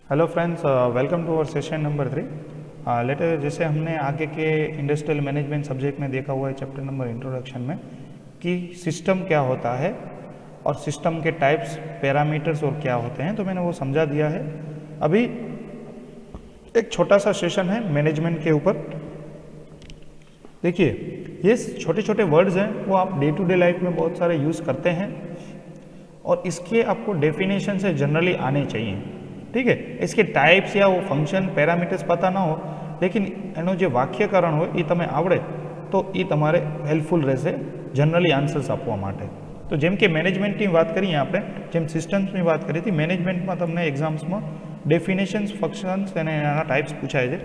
Hello friends, welcome to our session number 3। Later जैसे हमने आगे के इंडस्ट्रियल मैनेजमेंट सब्जेक्ट में देखा हुआ है चैप्टर नंबर इंट्रोडक्शन में कि सिस्टम क्या होता है और सिस्टम के टाइप्स, पैरामीटर्स और क्या होते हैं, तो मैंने वो समझा दिया है। अभी एक छोटा सा सेशन है मैनेजमेंट के ऊपर। देखिए, ये छोटे छोटे वर्ड्स हैं वो आप डे टू डे लाइफ में बहुत सारे यूज़ करते हैं और इसके आपको डेफिनेशन से जनरली आने चाहिए। ठीक है, इसके टाइप्स या वो फंक्शन पैरामीटर्स पता ना हो, लेकिन એનો જે વાક્યકરણ હોય એ તમે આવડે તો એ તમારે હેલ્પફુલ રહેશે જનરલી આન્સર્સ આપવા માટે। તો જેમ કે મેનેજમેન્ટની વાત કરીએ આપણે, જેમ સિસ્ટમ્સની વાત કરી હતી, મેનેજમેન્ટમાં તમને એક્ઝામ્સમાં ડેફિનેશન્સ, ફંક્શન્સ અને એના ટાઈપ્સ પૂછાય છે।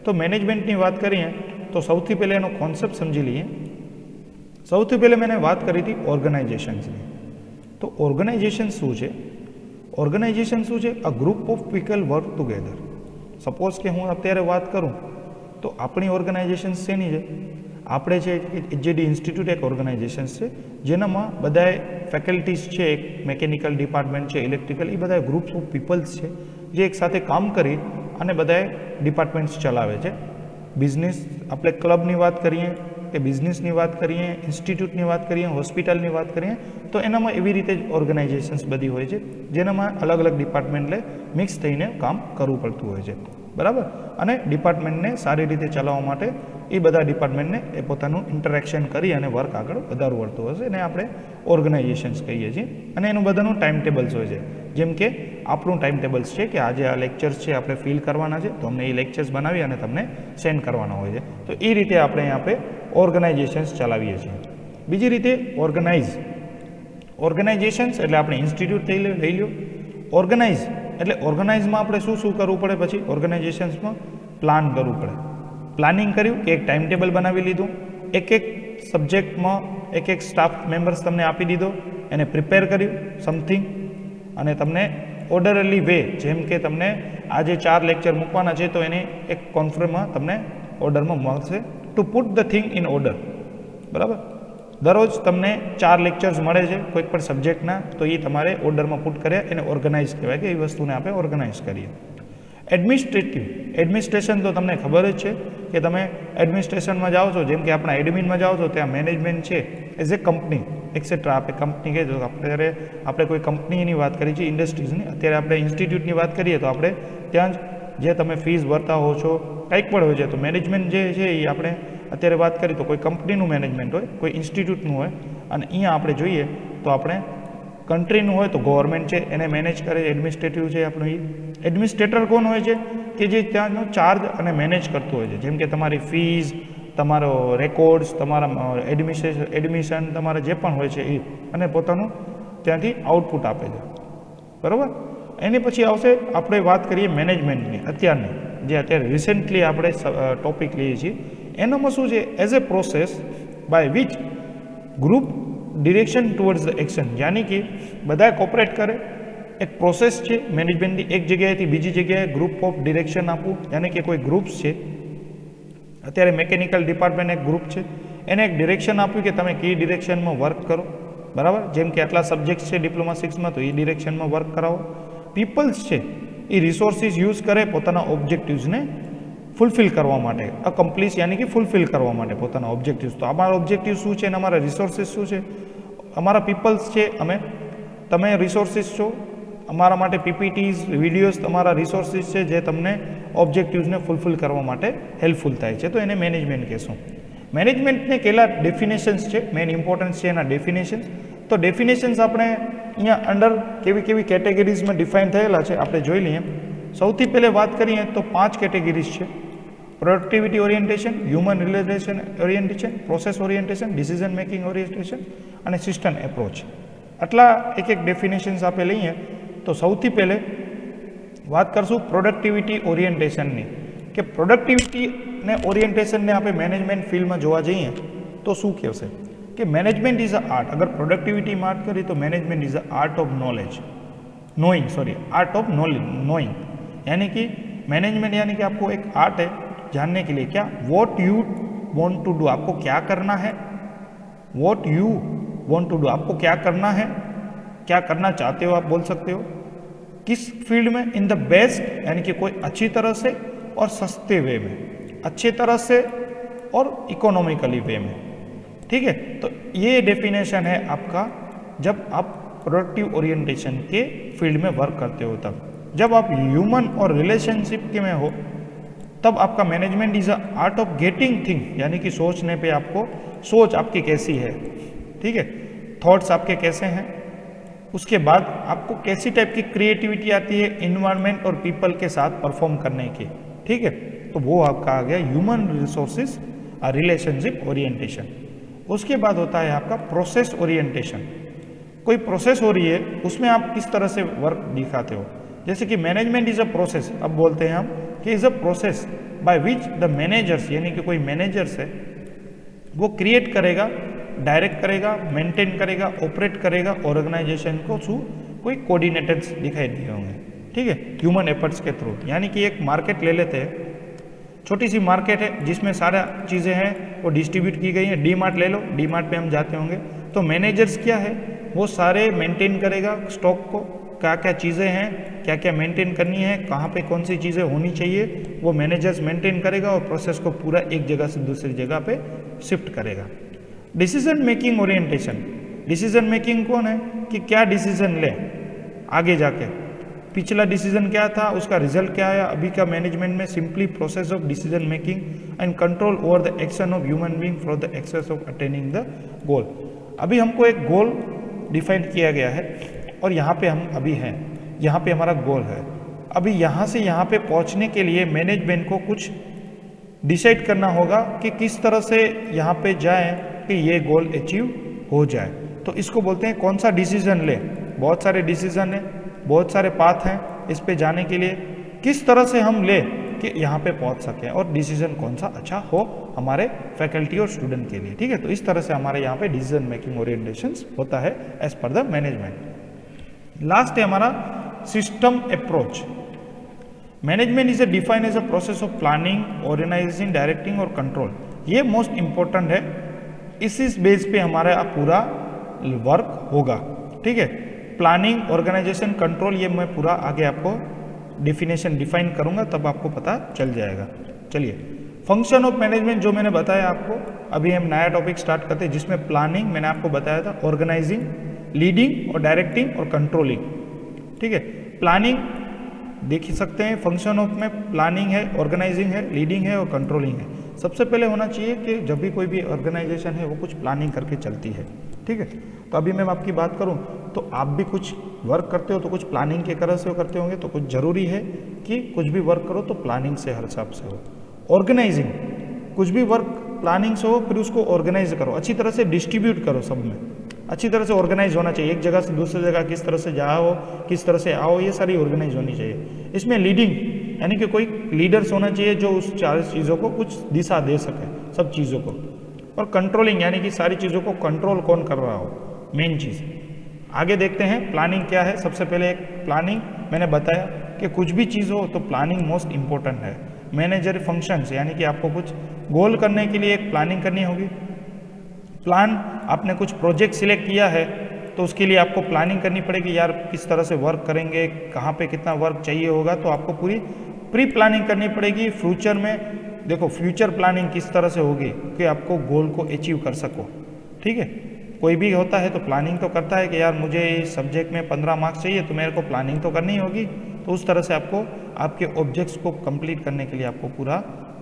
તો મેનેજમેન્ટની વાત કરીએ તો સૌથી પહેલાં એનો કોન્સેપ્ટ સમજી લઈએ। સૌથી પહેલાં મેં વાત કરી હતી ઓર્ગેનાઇઝેશન્સની। તો ઓર્ગેનાઇઝેશન શું છે? ઓર્ગેનાઇઝેશન શું છે? A group of people work together. Suppose કે હું અત્યારે વાત કરું તો આપણી ઓર્ગેનાઇઝેશન શેની છે? આપણે છે એચજેડી ઇન્સ્ટિટ્યૂટ એક ઓર્ગેનાઇઝેશન છે જેનામાં બધાએ ફેકલ્ટીઝ છે, એક મેકેનિકલ ડિપાર્ટમેન્ટ છે, ઇલેક્ટ્રિકલ, એ બધા ગ્રુપ્સ ઓફ પીપલ્સ છે જે એક સાથે કામ કરી અને બધાએ ડિપાર્ટમેન્ટ્સ ચલાવે છે। બિઝનેસ, આપણે ક્લબની વાત કરીએ કે બિઝનેસની વાત કરીએ, ઇન્સ્ટિટ્યૂટની વાત કરીએ, હોસ્પિટલની વાત કરીએ, તો એનામાં એવી રીતે જ ઓર્ગેનાઇઝેશન્સ બધી હોય છે જેનામાં અલગ અલગ ડિપાર્ટમેન્ટને મિક્સ થઈને કામ કરવું પડતું હોય છે, બરાબર। અને ડિપાર્ટમેન્ટને સારી રીતે ચલાવવા માટે એ બધા ડિપાર્ટમેન્ટને એ પોતાનું ઇન્ટરેક્શન કરી અને વર્ક આગળ વધારવું પડતું હોય છે, એને આપણે ઓર્ગેનાઇઝેશન્સ કહીએ છીએ। અને એનું બધાનું ટાઈમ ટેબલ્સ હોય છે, જેમ કે આપણું ટાઈમ ટેબલ્સ છે કે આજે આ લેક્ચર્સ છે આપણે ફિલ કરવાના છે, તો અમને એ લેક્ચર્સ બનાવી અને તમને સેન્ડ કરવાના હોય છે। તો એ રીતે આપણે यहाँ पे ઓર્ગેનાઇઝેશન્સ ચલાવીએ છીએ। બીજી રીતે ઓર્ગેનાઇઝેશન્સ એટલે આપણે ઇન્સ્ટિટ્યૂટ લઈ લો। ઓર્ગેનાઇઝ એટલે ઓર્ગેનાઇઝમાં આપણે શું શું કરવું પડે? પછી ઓર્ગેનાઇઝેશન્સમાં પ્લાન કરવું પડે। પ્લાનિંગ કર્યું કે એક ટાઈમ ટેબલ બનાવી લીધું, એક એક સબ્જેક્ટમાં એક એક સ્ટાફ મેમ્બર્સ તમને આપી દીધો, એને પ્રિપેર કર્યું સમથિંગ, અને તમને ઓર્ડરલી વે, જેમ કે તમને આજે 4 લેક્ચર મૂકવાના છે તો એને એક કોન્ફરન્સમાં તમને ઓર્ડરમાં મળશે two put the thing in order, બરાબર। દરરોજ તમને 4 લેક્ચર્સ મળે છે કોઈક પણ સબ્જેક્ટના, તો એ તમારે ઓર્ડરમાં પુટ કર્યા, એને ઓર્ગેનાઇઝ કહેવાય કે એ વસ્તુને આપણે ઓર્ગેનાઇઝ કરીએ। એડમિનિસ્ટ્રેશન તો તમને ખબર જ છે કે તમે એડમિનિસ્ટ્રેશનમાં જાઓ છો, જેમ કે આપણા એડમિનમાં જાઓ છો, ત્યાં મેનેજમેન્ટ છે એઝ એ કંપની એક્સેટ્રા, આપણે કંપની કહીએ તો અત્યારે આપણે કોઈ કંપનીની વાત કરીએ છીએ, ઇન્ડસ્ટ્રીઝની, અત્યારે આપણે ઇન્સ્ટિટ્યૂટની વાત કરીએ તો આપણે ત્યાં જ જે તમે ફીસ ભરતા હો છો, કંઈક પણ હોય છે, તો મેનેજમેન્ટ જે છે એ આપણે અત્યારે વાત કરીએ તો કોઈ કંપનીનું મેનેજમેન્ટ હોય, કોઈ ઇન્સ્ટિટ્યૂટનું હોય, અને અહીંયા આપણે જોઈએ તો આપણે કન્ટ્રીનું હોય તો ગવર્મેન્ટ છે એને મેનેજ કરે, એડમિનિસ્ટ્રેટિવ છે આપણું। એ એડમિનિસ્ટ્રેટર કોણ હોય છે? કે જે ત્યાંનો ચાર્જ અને મેનેજ કરતું હોય છે, જેમ કે તમારી ફીસ, તમારો રેકોર્ડ્સ, તમારા એડમિશન, તમારા જે પણ હોય છે એ, અને પોતાનું ત્યાંથી આઉટપુટ આપે છે, બરાબર। એની પછી આવશે આપણે વાત કરીએ મેનેજમેન્ટની, અત્યારની જે અત્યારે રિસેન્ટલી આપણે ટોપિક લઈએ છીએ, એનામાં શું છે? As a process by which group direction towards the action, યાની કે બધા કોપરેટ કરે, એક પ્રોસેસ છે મેનેજમેન્ટની, એક જગ્યાએથી બીજી જગ્યાએ ગ્રુપ ઓફ ડિરેક્શન આપવું, યાની કે કોઈ ગ્રુપ્સ છે, અત્યારે મિકેનિકલ ડિપાર્ટમેન્ટ એક ગ્રુપ છે, એને એક ડિરેક્શન આપ્યું કે તમે કઈ ડિરેક્શનમાં વર્ક કરો, બરાબર। જેમ કે આટલા સબ્જેક્ટ્સ છે ડિપ્લોમા 6માં, તો એ ડિરેક્શનમાં વર્ક કરાવો। પીપલ્સ છે એ રિસોર્સિસ યુઝ કરે પોતાના ઓબ્જેક્ટિવ્સને ફૂલફિલ કરવા માટે, અકમ્પ્લીસ યાની કે ફૂલફિલ કરવા માટે પોતાના ઓબ્જેક્ટિવ્સ। તો અમારા ઓબ્જેક્ટિવ શું છે અને અમારા રિસોર્સિસ શું છે? અમારા પીપલ્સ છે, તમે રિસોર્સિસ છો, અમારા માટે પીપીટીઝ, વિડીયોઝ તમારા રિસોર્સિસ છે જે તમને ઓબ્જેક્ટિવ્સને ફૂલફિલ કરવા માટે હેલ્પફુલ થાય છે, તો એને મેનેજમેન્ટ કહેશું। મેનેજમેન્ટને કેટલા ડેફિનેશન્સ છે, મેઇન ઇમ્પોર્ટન્સ છે એના ડેફિનેશન્સ। તો ડેફિનેશન્સ આપણે અહીંયા અંડર કેવી કેવી કેટેગરીઝમાં ડિફાઇન થયેલા છે આપણે જોઈ લઈએ। સૌથી પહેલે વાત કરીએ તો 5 કેટેગરીઝ છે: productivity orientation, human relation orientation, process orientation, decision making orientation અને સિસ્ટમ એપ્રોચ। આટલા એક એક ડેફિનેશન્સ આપણે લઈએ તો સૌથી પહેલે વાત કરશું પ્રોડક્ટિવિટી ઓરિએન્ટેશનની, કે પ્રોડક્ટિવિટી ને ઓરિએન્ટેશનને આપણે મેનેજમેન્ટ ફિલ્ડમાં જોવા જઈએ તો શું કહેશે કે મેનેજમેન્ટ ઇઝ અ આર્ટ। अगर प्रोडक्टिविटी बात करें तो management is a art of knowledge art of knowing, यानी कि मैनेजमेंट यानी कि आपको एक आर्ट है जानने के लिए, क्या what you want to do, आपको क्या करना है, what you want to do, आपको क्या करना है, क्या करना चाहते हो आप बोल सकते हो, किस फील्ड में? इन द बेस्ट, यानी कि कोई अच्छी तरह से और सस्ते वे में, अच्छी तरह से और इकोनॉमिकली वे में। ठीक है, तो ये डेफिनेशन है आपका जब आप प्रोडक्टिव ओरिएंटेशन के फील्ड में वर्क करते हो। तब जब आप ह्यूमन और रिलेशनशिप के में हो तब आपका management is a art of getting thing, यानी कि सोचने पे आपको, सोच आपकी कैसी है, ठीक है, थॉट्स आपके कैसे हैं, उसके बाद आपको कैसी टाइप की क्रिएटिविटी आती है इन्वायरमेंट और पीपल के साथ परफॉर्म करने की। ठीक है, तो वो आपका आ गया ह्यूमन रिसोर्सेज रिलेशनशिप ओरिएंटेशन। उसके बाद होता है आपका प्रोसेस ओरिएंटेशन। कोई प्रोसेस हो रही है, उसमें आप किस तरह से वर्क दिखाते हो। जैसे कि मैनेजमेंट इज अ प्रोसेस, अब बोलते हैं हम कि is a process by which the managers, यानी कि कोई मैनेजर्स है वो क्रिएट करेगा, डायरेक्ट करेगा, मेंटेन करेगा, ऑपरेट करेगा ऑर्गेनाइजेशन को थ्रू कोई कोऑर्डिनेटर्स दिखाई दिए होंगे। ठीक है, ह्यूमन एफर्ट्स के थ्रू। यानी कि एक मार्केट ले लेते हैं, छोटी सी मार्केट है जिसमें सारा चीज़ें हैं वो डिस्ट्रीब्यूट की गई हैं। डी मार्ट ले लो, डी मार्ट पे हम जाते होंगे तो मैनेजर्स क्या है, वो सारे मेंटेन करेगा स्टॉक को, क्या क्या चीज़ें हैं, क्या क्या मेंटेन करनी है, कहाँ पे कौन सी चीज़ें होनी चाहिए, वो मैनेजर्स मेंटेन करेगा और प्रोसेस को पूरा एक जगह से दूसरी जगह पे शिफ्ट करेगा। Decision making orientation, decision making कौन है कि क्या डिसीजन ले आगे जाके, पिछला डिसीजन क्या था, उसका रिजल्ट क्या आया। अभी का मैनेजमेंट में simply process of decision making and control over the action of human being for the access of attaining the goal. अभी हमको एक गोल डिफाइन किया गया है और यहाँ पे हम अभी हैं, यहाँ पे हमारा गोल है। अभी यहाँ से यहाँ पे पहुँचने के लिए मैनेजमेंट को कुछ डिसाइड करना होगा कि किस तरह से यहाँ पे जाएं कि ये गोल अचीव हो जाए। तो इसको बोलते हैं कौन सा डिसीजन ले। बहुत सारे डिसीजन हैं, बहुत सारे पाथ हैं इस पे जाने के लिए, किस तरह से हम ले कि यहाँ पे पहुँच सकें और डिसीजन कौन सा अच्छा हो हमारे फैकल्टी और स्टूडेंट के लिए। ठीक है, तो इस तरह से हमारे यहाँ पे डिसीजन मेकिंग ओरिएंटेशन होता है as per the management. Last है हमारा system approach. Management is define as a process of planning, organising, directing और कंट्रोल। ये मोस्ट इंपॉर्टेंट है, इस बेस पे हमारा पूरा वर्क होगा। ठीक है, प्लानिंग, ऑर्गेनाइजेशन, कंट्रोल, ये मैं पूरा आगे आपको डिफिनेशन डिफाइन करूंगा तब आपको पता चल जाएगा। चलिए, फंक्शन ऑफ मैनेजमेंट जो मैंने बताया आपको, अभी हम नया टॉपिक स्टार्ट करते हैं जिसमें प्लानिंग मैंने आपको बताया था, ऑर्गेनाइजिंग, लीडिंग और डायरेक्टिंग और कंट्रोलिंग। ठीक है, प्लानिंग देख सकते हैं, फंक्शन ऑफ में प्लानिंग है, ऑर्गेनाइजिंग है, लीडिंग है और कंट्रोलिंग है। सबसे पहले होना चाहिए कि जब भी कोई भी ऑर्गेनाइजेशन है वो कुछ प्लानिंग करके चलती है। ठीक है, तो अभी मैं आपकी बात करूं तो आप भी कुछ वर्क करते हो तो कुछ प्लानिंग के तरह से करते होंगे, तो कुछ जरूरी है कि कुछ भी वर्क करो तो प्लानिंग से हर हिसाब से हो। ऑर्गेनाइजिंग, कुछ भी वर्क प्लानिंग से हो, फिर उसको ऑर्गेनाइज करो, अच्छी तरह से डिस्ट्रीब्यूट करो, सब में अच्छी तरह से ऑर्गेनाइज होना चाहिए। एक जगह से दूसरी जगह किस तरह से जाओ, किस तरह से आओ, ये सारी ऑर्गेनाइज होनी चाहिए। इसमें लीडिंग यानी कि कोई लीडर्स होना चाहिए जो उस चार चीज़ों को कुछ दिशा दे सके, सब चीज़ों को। और कंट्रोलिंग यानी कि सारी चीज़ों को कंट्रोल कौन कर रहा हो, मेन चीज़। आगे देखते हैं प्लानिंग क्या है। सबसे पहले एक प्लानिंग मैंने बताया कि कुछ भी चीज़ हो तो प्लानिंग मोस्ट इंपॉर्टेंट है। मैनेजर फंक्शंस यानी कि आपको कुछ गोल करने के लिए एक प्लानिंग करनी होगी। प्लान, आपने कुछ प्रोजेक्ट सिलेक्ट किया है तो उसके लिए आपको प्लानिंग करनी पड़ेगी, यार किस तरह से वर्क करेंगे, कहाँ पे कितना वर्क चाहिए होगा, तो आपको पूरी प्री प्लानिंग करनी पड़ेगी। फ्यूचर में देखो, फ्यूचर प्लानिंग किस तरह से होगी कि आपको गोल को अचीव कर सको। ठीक है, कोई भी होता है तो प्लानिंग तो करता है कि यार मुझे इस सब्जेक्ट में 15 मार्क्स चाहिए तो मेरे को प्लानिंग तो करनी होगी। तो उस तरह से आपको आपके ऑब्जेक्ट्स को कंप्लीट करने के लिए आपको पूरा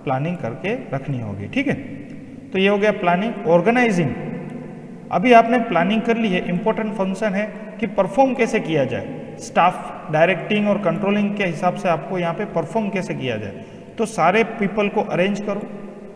प्लानिंग करके रखनी होगी। ठीक है, तो ये हो गया प्लानिंग। ऑर्गेनाइजिंग, अभी आपने प्लानिंग कर ली है, इंपॉर्टेंट फंक्शन है कि परफॉर्म कैसे किया जाए। स्टाफ डायरेक्टिंग और कंट्रोलिंग के हिसाब से आपको यहाँ पे परफॉर्म कैसे किया जाए। तो सारे पीपल को अरेंज करो,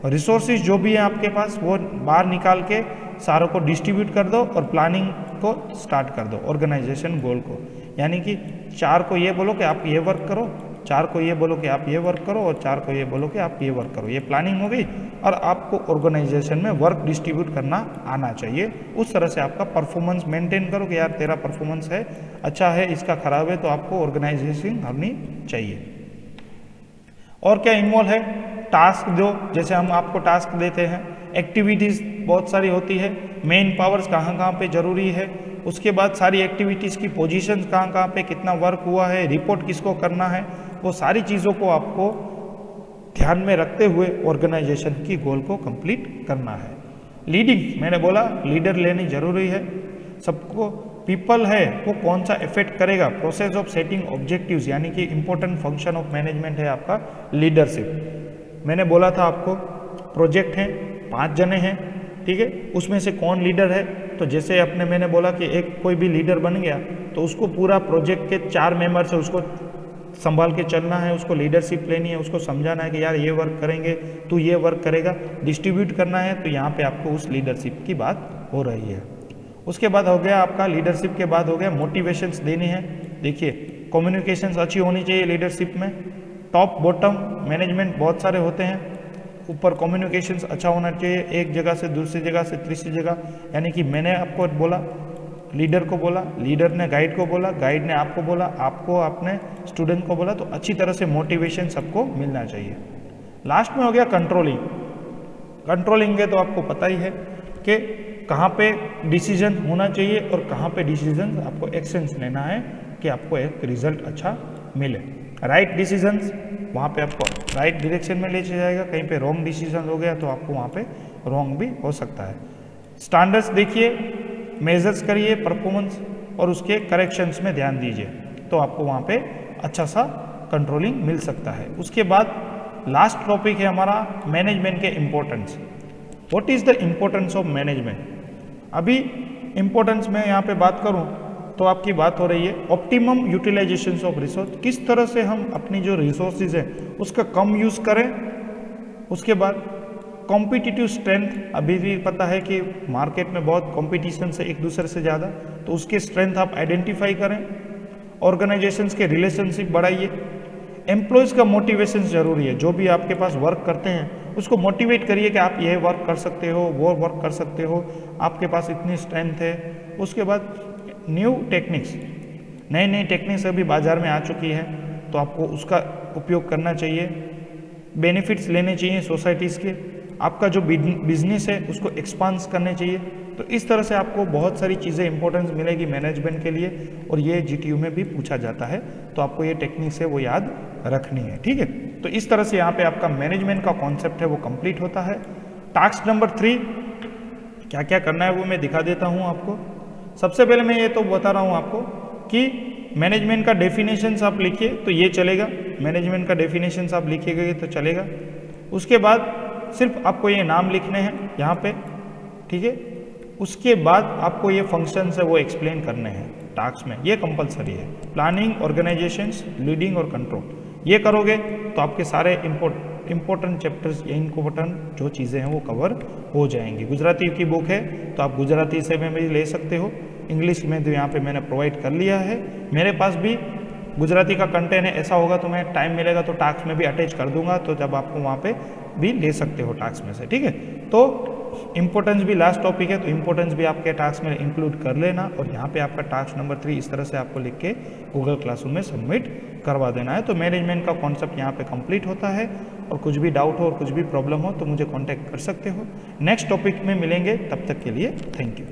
रिसोर्सेज जो भी है आपके पास वो बाहर निकाल के सारों को डिस्ट्रीब्यूट कर दो और प्लानिंग को स्टार्ट कर दो, ऑर्गेनाइजेशन गोल को। यानी कि 4 को ये बोलो कि आप ये वर्क करो, 4 को ये बोलो कि आप ये वर्क करो और 4 को ये बोलो कि आप ये वर्क करो। ये प्लानिंग हो गई और आपको ऑर्गेनाइजेशन में वर्क डिस्ट्रीब्यूट करना आना चाहिए। उस तरह से आपका परफॉर्मेंस मेंटेन करो कि यार तेरा परफॉर्मेंस है अच्छा है, इसका खराब है, तो आपको ऑर्गेनाइजेशन करनी चाहिए। और क्या इन्वॉल्व है, टास्क दो, जैसे हम आपको टास्क देते हैं, एक्टिविटीज़ बहुत सारी होती है, मेन पावर्स कहाँ कहाँ पे जरूरी है, उसके बाद सारी एक्टिविटीज़ की पोजीशंस कहाँ कहाँ पे कितना वर्क हुआ है, रिपोर्ट किसको करना है, वो सारी चीज़ों को आपको ध्यान में रखते हुए ऑर्गेनाइजेशन की गोल को कंप्लीट करना है। लीडिंग, मैंने बोला लीडर लेनी जरूरी है। सबको पीपल है वो कौन सा इफेक्ट करेगा, प्रोसेस ऑफ सेटिंग ऑब्जेक्टिव्स, यानी कि इंपॉर्टेंट फंक्शन ऑफ मैनेजमेंट है आपका लीडरशिप। मैंने बोला था आपको प्रोजेक्ट हैं, 5 जने हैं, ठीक है, उसमें से कौन लीडर है। तो जैसे अपने मैंने बोला कि एक कोई भी लीडर बन गया तो उसको पूरा प्रोजेक्ट के 4 मेंबर से उसको संभाल के चलना है, उसको लीडरशिप लेनी है, उसको समझाना है कि यार ये वर्क करेंगे, तू ये वर्क करेगा, डिस्ट्रीब्यूट करना है। तो यहाँ पे आपको उस लीडरशिप की बात हो रही है। उसके बाद हो गया आपका लीडरशिप के बाद हो गया मोटिवेशंस देनी है। देखिए कम्युनिकेशंस अच्छी होनी चाहिए लीडरशिप में। टॉप बॉटम मैनेजमेंट बहुत सारे होते हैं, ऊपर कम्युनिकेशंस अच्छा होना चाहिए, एक जगह से दूसरी जगह से तीसरी जगह, यानी कि मैंने आपको बोला, लीडर को बोला, लीडर ने गाइड को बोला, गाइड ने आपको बोला, आपको आपने स्टूडेंट को बोला, तो अच्छी तरह से मोटिवेशन सबको मिलना चाहिए। लास्ट में हो गया कंट्रोलिंग। कंट्रोलिंग है तो आपको पता ही है कि कहाँ पे डिसीजन होना चाहिए और कहाँ पे डिसीजन आपको एक्शंस लेना है कि आपको एक रिजल्ट अच्छा मिले। राइट डिसीजंस, वहाँ पे आपको राइट डायरेक्शन में ले जाएगा, कहीं पे रॉन्ग डिसीजन हो गया तो आपको वहाँ पे रॉन्ग भी हो सकता है। स्टैंडर्ड्स देखिए, मेजर्स करिए परफॉर्मेंस और उसके करेक्शंस में ध्यान दीजिए, तो आपको वहाँ पे अच्छा सा कंट्रोलिंग मिल सकता है। उसके बाद लास्ट टॉपिक है हमारा मैनेजमेंट के importance. What is the importance of management. अभी इम्पोर्टेंस में यहाँ पे बात करूँ तो आपकी बात हो रही है ऑप्टिमम यूटिलाइजेशन ऑफ रिसोर्स, किस तरह से हम अपनी जो रिसोर्सेज हैं उसका कम यूज़ करें। उसके बाद कॉम्पिटिटिव स्ट्रेंथ, अभी भी पता है कि मार्केट में बहुत कॉम्पिटिशन है एक दूसरे से ज़्यादा, तो उसके स्ट्रेंथ आप आइडेंटिफाई करें। ऑर्गेनाइजेशंस के रिलेशनशिप बढ़ाइए। एम्प्लॉयज़ का मोटिवेशन ज़रूरी है, जो भी आपके पास वर्क करते हैं उसको मोटिवेट करिए कि आप यह वर्क कर सकते हो, वो वर्क कर सकते हो, आपके पास इतनी स्ट्रेंथ है। उसके बाद न्यू टेक्निक्स, नई नई टेक्निक्स अभी बाज़ार में आ चुकी है तो आपको उसका उपयोग करना चाहिए। बेनिफिट्स लेने चाहिए सोसाइटीज़ के। आपका जो बिजनेस है उसको एक्सपांस करने चाहिए। तो इस तरह से आपको बहुत सारी चीज़ें इंपॉर्टेंस मिलेगी मैनेजमेंट के लिए, और ये जीटीयू में भी पूछा जाता है, तो आपको ये टेक्निक्स है वो याद रखनी है, ठीक है। तो इस तरह से यहाँ पे आपका मैनेजमेंट का कॉन्सेप्ट है वो कंप्लीट होता है। टास्क नंबर 3 क्या क्या करना है वो मैं दिखा देता हूँ आपको। सबसे पहले मैं ये तो बता रहा हूँ आपको कि मैनेजमेंट का डेफिनेशंस आप लिखिए तो ये चलेगा, मैनेजमेंट का डेफिनेशंस आप लिखिएगा तो चलेगा। उसके बाद सिर्फ आपको ये नाम लिखने हैं यहाँ पे, ठीक है। उसके बाद आपको ये फंक्शंस है वो एक्सप्लेन करने हैं टास्क में, ये कंपलसरी है। प्लानिंग, ऑर्गेनाइजेशंस, लीडिंग और कंट्रोल, ये करोगे तो आपके सारे इंपॉर्टेंट चैप्टर्स या इंपॉर्टेंट जो चीज़ें हैं वो कवर हो जाएंगी। गुजराती की बुक है तो आप गुजराती से में भी ले सकते हो, इंग्लिश में तो यहाँ पे मैंने प्रोवाइड कर लिया है। मेरे पास भी गुजराती का कंटेंट है, ऐसा होगा तो मैं टाइम मिलेगा तो टास्क में भी अटैच कर दूंगा, तो जब आपको वहाँ पे भी ले सकते हो टास्क में से, ठीक है। तो इंपॉर्टेंस भी लास्ट टॉपिक है, तो इंपॉर्टेंस भी आपके टास्क में इंक्लूड कर लेना, और यहाँ पे आपका टास्क नंबर 3 इस तरह से आपको लिख के गूगल क्लासरूम में सबमिट करवा देना है। तो मैनेजमेंट का कॉन्सेप्ट यहाँ पे कंप्लीट होता है, और कुछ भी डाउट हो और कुछ भी प्रॉब्लम हो तो मुझे कॉन्टैक्ट कर सकते हो। नेक्स्ट टॉपिक में मिलेंगे, तब तक के लिए थैंक यू।